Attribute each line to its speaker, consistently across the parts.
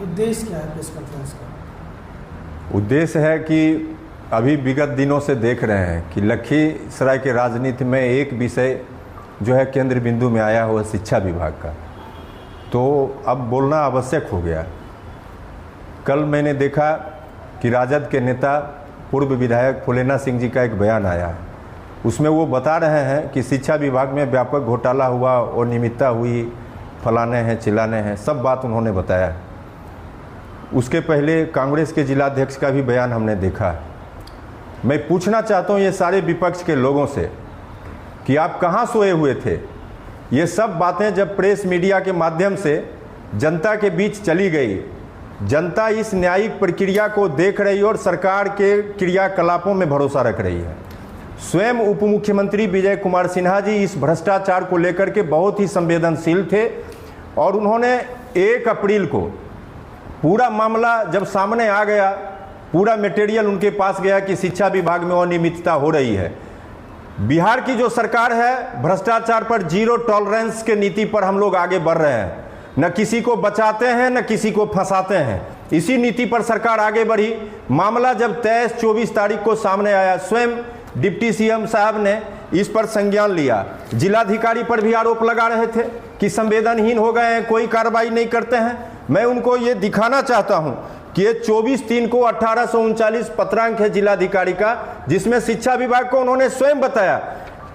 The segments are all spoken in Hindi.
Speaker 1: उद्देश्य क्या है प्रेस कॉन्फ्रेंस का?
Speaker 2: उद्देश्य है कि अभी विगत दिनों से देख रहे हैं कि लखीसराय के राजनीति में एक विषय जो है केंद्र बिंदु में आया हुआ शिक्षा विभाग का, तो अब बोलना आवश्यक हो गया। कल मैंने देखा कि राजद के नेता पूर्व विधायक फुलेना सिंह जी का एक बयान आया है। उसमें वो बता रहे हैं कि शिक्षा विभाग में व्यापक घोटाला हुआ, अनियमितता हुई, फलाने हैं चिलाने हैं, सब बात उन्होंने बताया। उसके पहले कांग्रेस के जिलाध्यक्ष का भी बयान हमने देखा। मैं पूछना चाहता हूँ ये सारे विपक्ष के लोगों से कि आप कहाँ सोए हुए थे? ये सब बातें जब प्रेस मीडिया के माध्यम से जनता के बीच चली गई, जनता इस न्यायिक प्रक्रिया को देख रही और सरकार के क्रियाकलापों में भरोसा रख रही है। स्वयं उप मुख्यमंत्री विजय कुमार सिन्हा जी इस भ्रष्टाचार को लेकर के बहुत ही संवेदनशील थे और उन्होंने 1 अप्रैल को पूरा मामला जब सामने आ गया, पूरा मटेरियल उनके पास गया कि शिक्षा विभाग में अनियमितता हो रही है। बिहार की जो सरकार है भ्रष्टाचार पर जीरो टॉलरेंस के नीति पर हम लोग आगे बढ़ रहे हैं, न किसी को बचाते हैं न किसी को फंसाते हैं, इसी नीति पर सरकार आगे बढ़ी। मामला जब 23-24 तारीख को सामने आया, स्वयं डिप्टी सीएम साहब ने इस पर संज्ञान लिया। जिलाधिकारी पर भी आरोप लगा रहे थे कि संवेदनहीन हो गए हैं, कोई कार्रवाई नहीं करते हैं। मैं उनको ये दिखाना चाहता हूं कि ये 24/3 को 1839 पत्रांक है जिलाधिकारी का, जिसमें शिक्षा विभाग को उन्होंने स्वयं बताया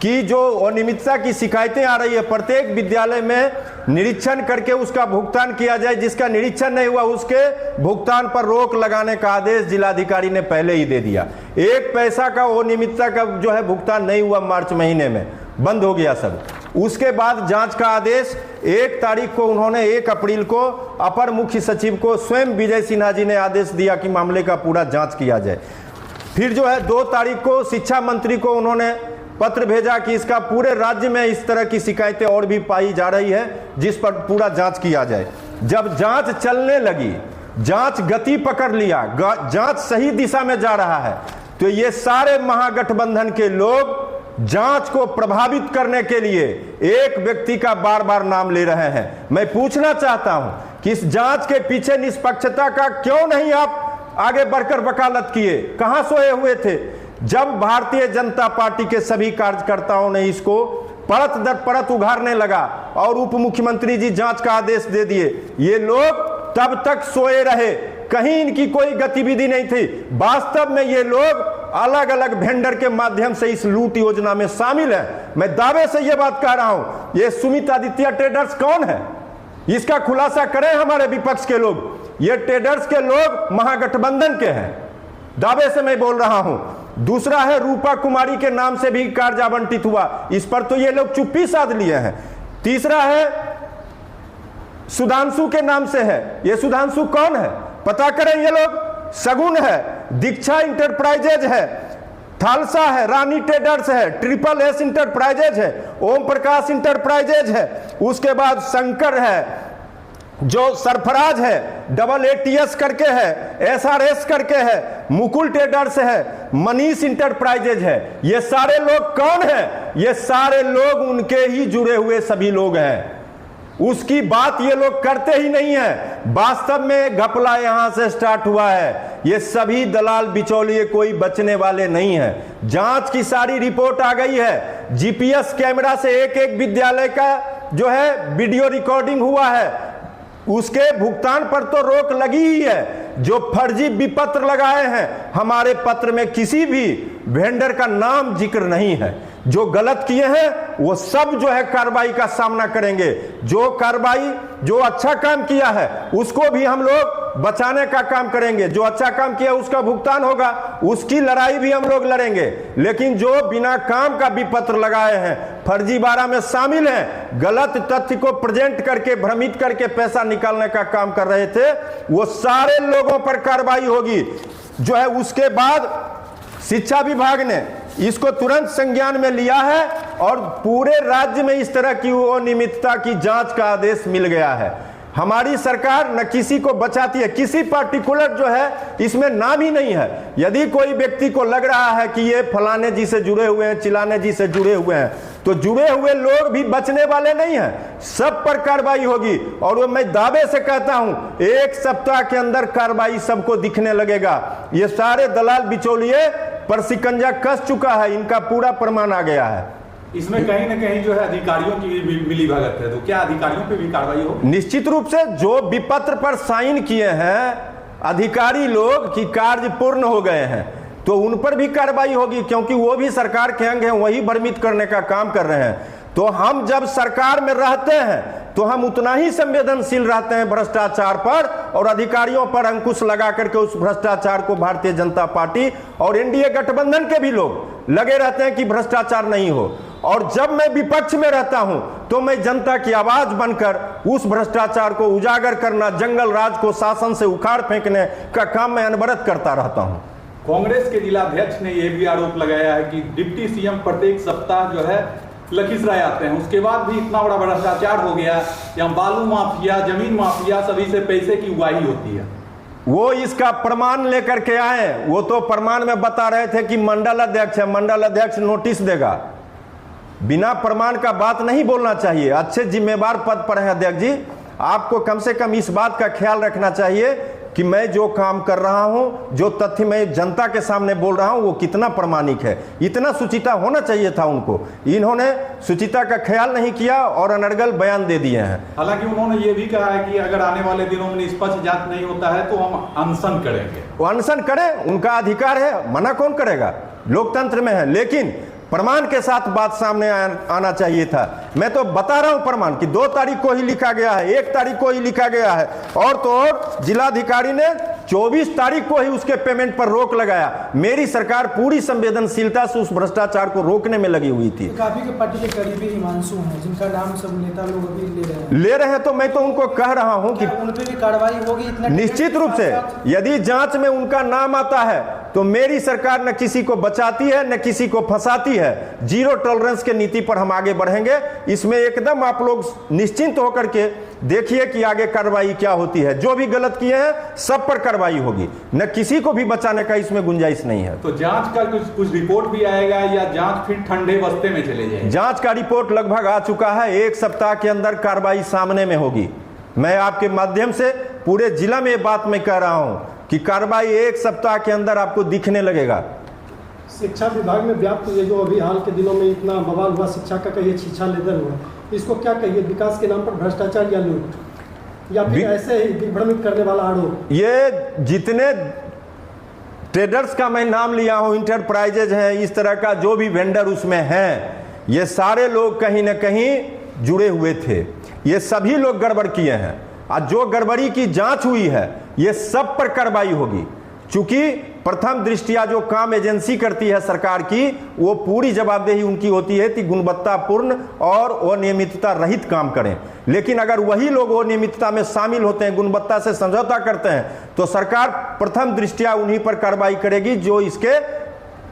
Speaker 2: कि जो अनियमितता की शिकायतें आ रही है प्रत्येक विद्यालय में निरीक्षण करके उसका भुगतान किया जाए, जिसका निरीक्षण नहीं हुआ उसके भुगतान पर रोक लगाने का आदेश जिलाधिकारी ने पहले ही दे दिया। 1 पैसा का अनियमितता का जो है भुगतान नहीं हुआ, मार्च महीने में बंद हो गया सब। उसके बाद जांच का आदेश 1 तारीख को उन्होंने 1 अप्रैल को अपर मुख्य सचिव को स्वयं विजय सिन्हा जी ने आदेश दिया कि मामले का पूरा जांच किया जाए। फिर जो है 2 तारीख को शिक्षा मंत्री को उन्होंने पत्र भेजा कि इसका पूरे राज्य में इस तरह की शिकायतें और भी पाई जा रही है, जिस पर पूरा जांच किया जाए। जब जांच चलने लगी, जांच गति पकड़ लिया, जांच सही दिशा में जा रहा है, तो ये सारे महागठबंधन के लोग जांच को प्रभावित करने के लिए एक व्यक्ति का बार बार नाम ले रहे हैं। मैं पूछना चाहता हूं कि इस जांच के पीछे निष्पक्षता का क्यों नहीं आप आगे बढ़कर वकालत किए? कहां सोए हुए थे जब भारतीय जनता पार्टी के सभी कार्यकर्ताओं ने इसको परत दर परत उघाड़ने लगा और उप मुख्यमंत्री जी जांच का आदेश दे दिए? ये लोग तब तक सोए रहे, कहीं इनकी कोई गतिविधि नहीं थी। वास्तव में ये लोग अलग अलग वेंडर के माध्यम से इस लूट योजना में शामिल है। मैं दावे से ये बात कह रहा हूं। ये सुमित आदित्य ट्रेडर्स कौन है, इसका खुलासा करें हमारे विपक्ष के लोग। ये ट्रेडर्स के लोग महागठबंधन के हैं, दावे से मैं बोल रहा हूं। दूसरा है रूपा कुमारी के नाम से भी कार्य आवंटित हुआ, इस पर तो ये लोग चुप्पी साध लिए हैं। तीसरा है सुधांशु के नाम से है, ये सुधांशु कौन है पता करें। ये लोग सगुन है, दीक्षा इंटरप्राइजेज है, थालसा है, रानी ट्रेडर्स है, ट्रिपल एस इंटरप्राइजेज है, ओम प्रकाश इंटरप्राइजेज है, उसके बाद शंकर है, जो सरफराज है, डबल ATS करके है, SRS करके है, मुकुल ट्रेडर्स है, मनीष इंटरप्राइजेज है। ये सारे लोग कौन है? ये सारे लोग उनके ही जुड़े हुए सभी लोग हैं। उसकी बात ये लोग करते ही नहीं है। वास्तव में घपला यहां से स्टार्ट हुआ है। ये सभी दलाल बिचौलिए कोई बचने वाले नहीं है। जांच की सारी रिपोर्ट आ गई है। GPS कैमरा से एक एक विद्यालय का जो है वीडियो रिकॉर्डिंग हुआ है, उसके भुगतान पर तो रोक लगी ही है। जो फर्जी विपत्र लगाए हैं, हमारे पत्र में किसी भी वेंडर का नाम जिक्र नहीं है। जो गलत किए हैं वो सब जो है कार्रवाई का सामना करेंगे। जो कार्रवाई, जो अच्छा काम किया है उसको भी हम लोग बचाने का काम करेंगे। जो अच्छा काम किया उसका भुगतान होगा, उसकी लड़ाई भी हम लोग लड़ेंगे। लेकिन जो बिना काम का विपत्र लगाए हैं, फर्जीवाड़ा में शामिल हैं, गलत तथ्य को प्रेजेंट करके भ्रमित करके पैसा निकालने का काम कर रहे थे, वो सारे लोगों पर कार्रवाई होगी। जो है उसके बाद शिक्षा विभाग ने इसको तुरंत संज्ञान में लिया है और पूरे राज्य में इस तरह की अनियमितता की जांच का आदेश मिल गया है। हमारी सरकार न किसी को बचाती है, किसी पार्टिकुलर जो है इसमें नाम ही नहीं है। यदि कोई व्यक्ति को लग रहा है कि ये फलाने जी से जुड़े हुए हैं, चिलाने जी से जुड़े हुए हैं, तो जुड़े हुए लोग भी बचने वाले नहीं हैं, सब पर कार्रवाई होगी। और वो मैं दावे से कहता हूं 1 सप्ताह के अंदर कार्रवाई सबको दिखने लगेगा। ये सारे दलाल बिचौलिए पर शिकंजा कस चुका है, इनका पूरा प्रमाण आ गया है।
Speaker 3: इसमें कहीं ना कहीं जो है अधिकारियों की भी मिली भगत है, तो क्या अधिकारियों पे भी कार्रवाई होगी?
Speaker 2: निश्चित रूप से जो विपत्र पर साइन किए हैं अधिकारी लोग कि कार्य पूर्ण हो गए हैं, तो उन पर भी कार्रवाई होगी, क्योंकि वो भी सरकार के अंग हैं, वही भ्रमित करने का काम कर रहे हैं। तो हम जब सरकार में रहते हैं तो हम उतना ही संवेदनशील रहते हैं भ्रष्टाचार पर, और अधिकारियों पर अंकुश लगा करके उस भ्रष्टाचार को भारतीय जनता पार्टी और एनडीए गठबंधन के भी लोग लगे रहते हैं कि भ्रष्टाचार नहीं हो। और जब मैं विपक्ष में रहता हूं तो मैं जनता की आवाज बनकर उस भ्रष्टाचार को उजागर करना, जंगल राज को शासन से उखाड़ फेंकने का काम मैं अनवरत करता रहता हूं।
Speaker 3: कांग्रेस के जिलाध्यक्ष ने यह भी आरोप लगाया है कि डिप्टी सीएम प्रत्येक सप्ताह जो है लखीसराय आते हैं, उसके बाद भी इतना बड़ा भ्रष्टाचार हो गया, यहाँ बालू माफिया, जमीन माफिया, सभी से पैसे की उगाही होती है।
Speaker 2: वो इसका प्रमाण लेकर के आए, वो तो प्रमाण में बता रहे थे कि मंडल अध्यक्ष है, मंडल अध्यक्ष नोटिस देगा। बिना प्रमाण का बात नहीं बोलना चाहिए। अच्छे जिम्मेवार पद पर हैं अध्यक्ष जी, आपको कम से कम इस बात का ख्याल रखना चाहिए कि मैं जो काम कर रहा हूं, जो तथ्य मैं जनता के सामने बोल रहा हूं, वो कितना प्रमाणिक है। इतना सुचिता होना चाहिए था उनको, इन्होंने सुचिता का ख्याल नहीं किया और अनर्गल बयान दे दिए हैं।
Speaker 3: हालांकि उन्होंने ये भी कहा है कि अगर आने वाले दिनों में निष्पक्ष जांच नहीं होता है तो हम अनशन करेंगे।
Speaker 2: वो अनशन करें, उनका अधिकार है, मना कौन करेगा, लोकतंत्र में है। लेकिन प्रमाण के साथ बात सामने आना चाहिए था। मैं तो बता रहा हूं प्रमाण कि 2 तारीख को ही लिखा गया है, 1 तारीख को ही लिखा गया है, और तो और जिलाधिकारी ने 24 तारीख को ही उसके पेमेंट पर रोक लगाया। मेरी सरकार पूरी संवेदनशीलता से उस भ्रष्टाचार को रोकने में लगी हुई थी।
Speaker 1: काफी के पार्टी के करीबी हिमांशु हैं, जिनका नाम सब नेता लोग अभी
Speaker 2: ले रहे हैं, तो मैं तो उनको कह रहा हूं कि
Speaker 1: उन पर भी कार्रवाई होगी। इतना
Speaker 2: निश्चित रूप से यदि जांच में उनका नाम आता है तो मेरी सरकार न किसी को बचाती है न किसी को फंसाती है। जीरो टॉलरेंस के नीति पर हम आगे बढ़ेंगे। इसमें एकदम आप लोग निश्चिंत होकर के देखिए कि आगे कार्रवाई क्या होती है। जो भी गलत किए हैं सब पर कार्रवाई होगी, न किसी को भी बचाने का इसमें गुंजाइश नहीं है।
Speaker 3: तो जांच का कुछ रिपोर्ट भी आएगा या जांच फिर ठंडे बस्ते में चले जाएगी?
Speaker 2: जांच का रिपोर्ट लगभग आ चुका है, 1 सप्ताह के अंदर कार्रवाई सामने में होगी। मैं आपके माध्यम से पूरे जिला में ये बात मैं कह रहा हूं कि कार्रवाई 1 सप्ताह के अंदर आपको दिखने लगेगा।
Speaker 4: शिक्षा विभाग में व्याप्त ये जो अभी हाल के दिनों में इतना बवाल हुआ, शिक्षा का कहिए छीछा लेदर हुआ, इसको क्या कहिए, विकास के नाम पर भ्रष्टाचार या लूट, या फिर ऐसे ही दिग्भ्रमित करने वाला आरोप?
Speaker 2: ये जितने ट्रेडर्स का मैं नाम लिया हूं, इंटरप्राइजेज हैं, इस तरह का जो भी वेंडर उसमें हैं, ये सारे लोग कहीं ना कहीं जुड़े हुए थे। ये सभी लोग गड़बड़ किए हैं और जो गड़बड़ी की जांच हुई है ये सब पर कार्रवाई होगी। चूंकि प्रथम दृष्टिया जो काम एजेंसी करती है सरकार की, वो पूरी जवाबदेही उनकी होती है कि गुणवत्तापूर्ण और अनियमितता रहित काम करें। लेकिन अगर वही लोग अनियमितता में शामिल होते हैं, गुणवत्ता से समझौता करते हैं, तो सरकार प्रथम दृष्टिया उन्हीं पर कार्रवाई करेगी जो इसके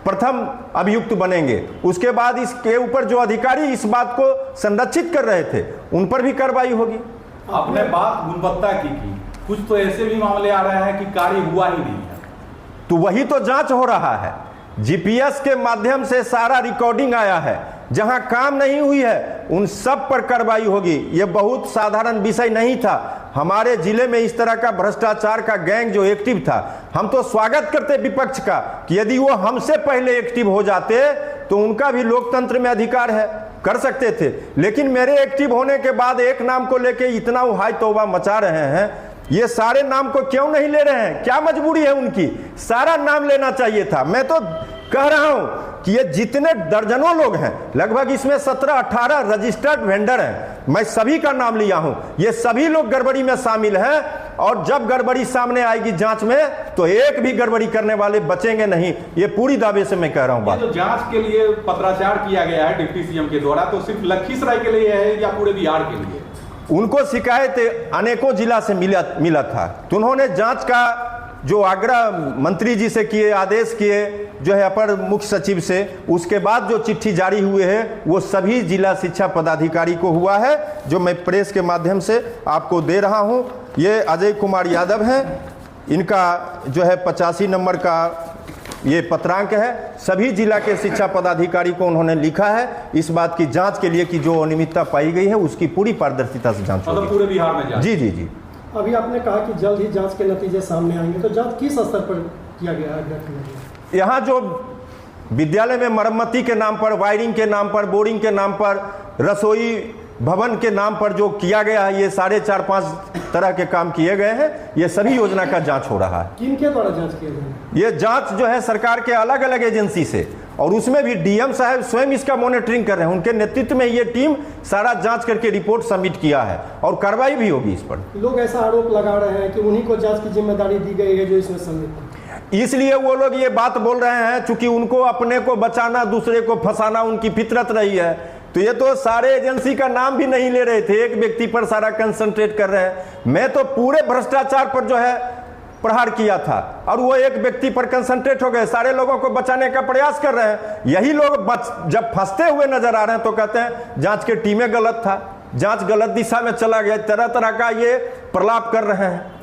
Speaker 2: प्रथम अभियुक्त बनेंगे। उसके बाद इसके ऊपर जो अधिकारी इस बात को संरक्षित कर रहे थे उन पर भी कार्रवाई होगी।
Speaker 3: आपने बात गुणवत्ता की, कुछ तो ऐसे भी मामले आ रहे हैं कि कार्य हुआ ही नहीं है,
Speaker 2: तो वही तो जांच हो रहा है। जीपीएस के माध्यम से सारा रिकॉर्डिंग आया है, जहां काम नहीं हुई है उन सब पर कार्रवाई होगी। यह बहुत साधारण विषय नहीं था। हमारे जिले में इस तरह का भ्रष्टाचार का गैंग जो एक्टिव था, हम तो स्वागत करते विपक्ष का कि यदि वो हमसे पहले एक्टिव हो जाते तो उनका भी लोकतंत्र में अधिकार है, कर सकते थे। लेकिन मेरे एक्टिव होने के बाद एक नाम को लेके इतना हाय तौबा मचा रहे हैं, ये सारे नाम को क्यों नहीं ले रहे हैं? क्या मजबूरी है उनकी? सारा नाम लेना चाहिए था। मैं तो कह रहा हूं कि ये जितने दर्जनों लोग हैं, लगभग इसमें 17-18 रजिस्टर्ड वेंडर हैं, मैं सभी का नाम लिया हूं। ये सभी लोग गड़बड़ी में शामिल हैं और जब गड़बड़ी सामने आएगी जांच में तो एक भी गड़बड़ी करने वाले बचेंगे नहीं। ये पूरी दावे से मैं कह रहा हूं बात।
Speaker 3: जो जांच के लिए पत्राचार किया गया है डिप्टी सीएम के द्वारा, तो सिर्फ लखीसराय के लिए है या पूरे बिहार के लिए?
Speaker 2: उनको शिकायत अनेकों जिला से मिला था, तो उन्होंने जांच का जो आग्रह मंत्री जी से किए, आदेश किए जो है अपर मुख्य सचिव से, उसके बाद जो चिट्ठी जारी हुए हैं वो सभी जिला शिक्षा पदाधिकारी को हुआ है, जो मैं प्रेस के माध्यम से आपको दे रहा हूं। ये अजय कुमार यादव हैं, इनका जो है 85 नंबर का ये पत्रांक है, सभी जिला के शिक्षा पदाधिकारी को उन्होंने लिखा है इस बात की जांच के लिए कि जो अनियमितता पाई गई है उसकी पूरी पारदर्शिता से जांच
Speaker 3: मतलब
Speaker 2: होगी।
Speaker 3: पूरे बिहार में जांच।
Speaker 2: जी जी जी।
Speaker 4: अभी आपने कहा कि जल्द ही जांच के नतीजे सामने आएंगे, तो जांच किस स्तर पर किया गया है?
Speaker 2: यहाँ जो विद्यालय में मरम्मती के नाम पर, वायरिंग के नाम पर, बोरिंग के नाम पर, रसोई भवन के नाम पर जो किया गया है, ये साढ़े 4-5 तरह के काम किए गए हैं। ये सभी योजना का जांच हो रहा है।
Speaker 4: किनके द्वारा जांच किया गया?
Speaker 2: ये जांच जो है सरकार के अलग अलग एजेंसी से, और उसमें भी डीएम साहब स्वयं इसका मॉनिटरिंग कर रहे हैं। उनके नेतृत्व में ये टीम सारा जांच करके रिपोर्ट सबमिट किया है और कार्रवाई भी होगी इस पर।
Speaker 4: लोग ऐसा आरोप लगा रहे हैं कि उन्हीं को जांच की जिम्मेदारी दी गई है जो इसमें संलिप्त।
Speaker 2: इसलिए वो लोग ये बात बोल रहे हैं, चूंकि उनको अपने को बचाना, दूसरे को फंसाना उनकी फितरत रही है। तो ये तो सारे एजेंसी का नाम भी नहीं ले रहे थे, एक व्यक्ति पर सारा कंसंट्रेट कर रहे हैं। मैं तो पूरे भ्रष्टाचार पर जो है प्रहार किया था और वो एक व्यक्ति पर कंसंट्रेट हो गए, सारे लोगों को बचाने का प्रयास कर रहे हैं। यही लोग जब फंसते हुए नजर आ रहे हैं तो कहते हैं जांच के टीमें गलत था, जांच गलत दिशा में चला गया, तरह तरह का ये प्रलाप कर रहे हैं।